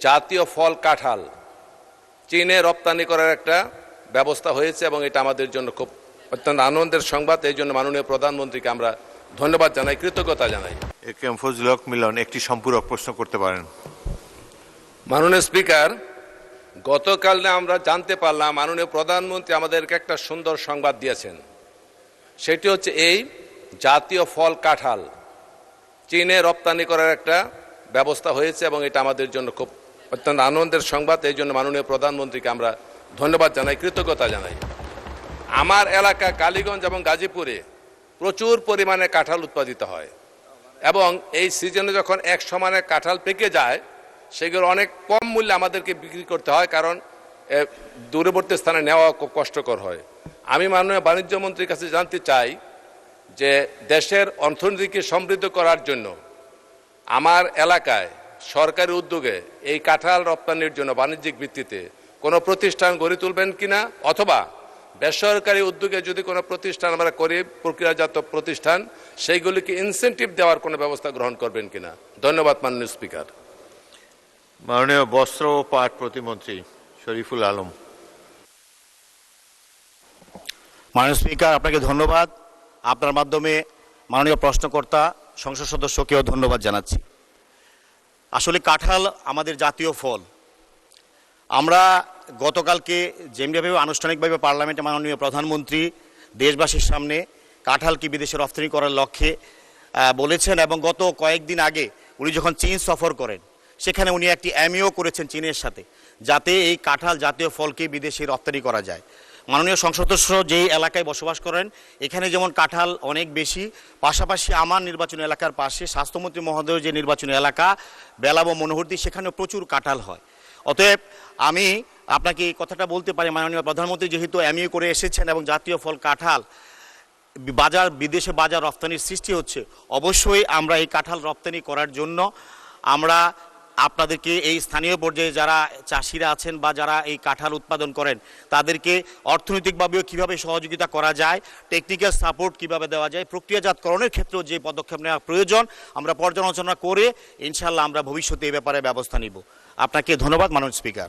জাতীয় ফল কাঁঠাল চীনে রপ্তানি করার একটা ব্যবস্থা হয়েছে এবং এটা আমাদের জন্য খুব অত্যন্ত আনন্দের সংবাদ। এই জন্য মাননীয় প্রধানমন্ত্রীকে আমরা ধন্যবাদ জানাই, কৃতজ্ঞতা জানাই। একেএম ফজলুল হক মিলন একটি সম্পূরক প্রশ্ন করতে পারেন। মাননীয় স্পিকার, গতকাল আমরা জানতে পারলাম মাননীয় প্রধানমন্ত্রী আমাদেরকে একটা সুন্দর সংবাদ দিয়েছেন। সেটি হচ্ছে এই জাতীয় ফল কাঁঠাল চীনে রপ্তানি করার একটা ব্যবস্থা হয়েছে এবং এটা আমাদের জন্য খুব অত্যন্ত আনন্দের সংবাদ। এই জন্য মাননীয় প্রধানমন্ত্রীকে আমরা ধন্যবাদ জানাই, কৃতজ্ঞতা জানাই। আমার এলাকা কালীগঞ্জ এবং গাজীপুরে প্রচুর পরিমাণে কাঁঠাল উৎপাদিত হয় এবং এই সিজনে যখন এক সমানে কাঁঠাল পেকে যায় সেগুলো অনেক কম মূল্যে আমাদেরকে বিক্রি করতে হয়, কারণ দূরবর্তী স্থানে নেওয়া খুব কষ্টকর হয়। আমি মাননীয় বাণিজ্য মন্ত্রীর কাছে জানতে চাই যে দেশের অর্থনীতিকে সমৃদ্ধ করার জন্য আমার এলাকায় সরকারি উদ্যোগে এই কাঁঠাল রপ্তানির জন্য বাণিজ্যিক ভিত্তিতে কোনো প্রতিষ্ঠান গড়ে তুলবেন কিনা, অথবা বেসরকারি উদ্যোগে যদি কোনো প্রতিষ্ঠান আমরা করি প্রক্রিয়াজাত প্রতিষ্ঠান, সেইগুলিকে ইনসেন্টিভ দেওয়ার কোনো ব্যবস্থা গ্রহণ করবেন কিনা। ধন্যবাদ মাননীয় স্পিকার। মাননীয় বস্ত্র ও পাট প্রতিমন্ত্রী শরীফুল আলম। মাননীয় স্পিকার, আপনাকে ধন্যবাদ। আপনার মাধ্যমে মাননীয় প্রশ্নকর্তা সংসদ সদস্যকেও ধন্যবাদ জানাচ্ছি। আসলে কাঁঠাল আমাদের জাতীয় ফল। আমরা গতকালকে যেমনিভাবে আনুষ্ঠানিকভাবে পার্লামেন্টে মাননীয় প্রধানমন্ত্রী দেশবাসীর সামনে কাঁঠালকে বিদেশে রপ্তানি করার লক্ষ্যে বলেছেন এবং গত কয়েকদিন আগে উনি যখন চীন সফর করেন সেখানে উনি একটি এমইও করেছেন চীনের সাথে, যাতে এই কাঁঠাল জাতীয় ফলকে বিদেশে রপ্তানি করা যায়। মাননীয় সংসদ সদস্য যেই এলাকায় বসবাস করেন এখানে যেমন কাঁঠাল অনেক বেশি, পাশাপাশি আমার নির্বাচনী এলাকার পাশে স্বাস্থ্যমন্ত্রী মহোদয়ের যে নির্বাচনী এলাকা বেলাব মনোহরদী, সেখানেও প্রচুর কাঁঠাল হয়। অতএব আমি আপনাকে এই কথাটা বলতে পারি, মাননীয় প্রধানমন্ত্রী যেহেতু এমইও করে এসেছেন এবং জাতীয় ফল কাঁঠাল বিদেশে বাজার রপ্তানির সৃষ্টি হচ্ছে, অবশ্যই আমরা এই কাঁঠাল রপ্তানি করার জন্য আমরা আপনাদেরকে এই স্থানীয় পর্যায়ে যারা চাষিরা আছেন বা যারা এই কাঁঠাল উৎপাদন করেন তাদেরকে অর্থনৈতিকভাবেও কীভাবে সহযোগিতা করা যায়, টেকনিক্যাল সাপোর্ট কীভাবে দেওয়া যায়, প্রক্রিয়াজাতকরণের ক্ষেত্রেও যে পদক্ষেপ নেওয়া প্রয়োজন আমরা পর্যালোচনা করে ইনশাআল্লাহ আমরা ভবিষ্যতে এই ব্যাপারে ব্যবস্থা নিব। আপনাকে ধন্যবাদ মাননীয় স্পিকার।